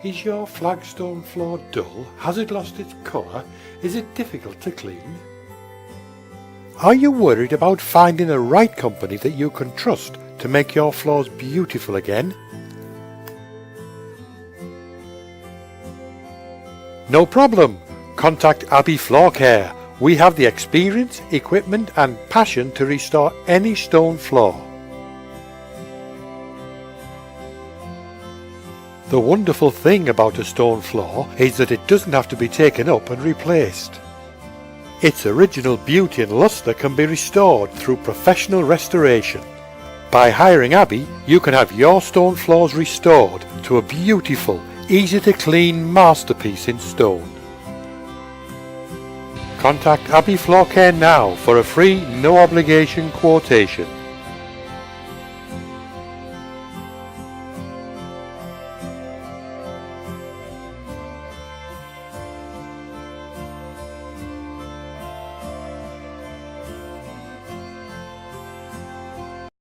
Is your flagstone floor dull? Has it lost its colour? Is it difficult to clean? Are you worried about finding the right company that you can trust to make your floors beautiful again? No problem. Contact Abbey Floor Care. We have the experience, equipment and passion to restore any stone floor. The wonderful thing about a stone floor is that it doesn't have to be taken up and replaced. Its original beauty and lustre can be restored through professional restoration. By hiring Abbey, you can have your stone floors restored to a beautiful, easy to clean masterpiece in stone. Contact Abbey Floor Care now for a free, no obligation quotation.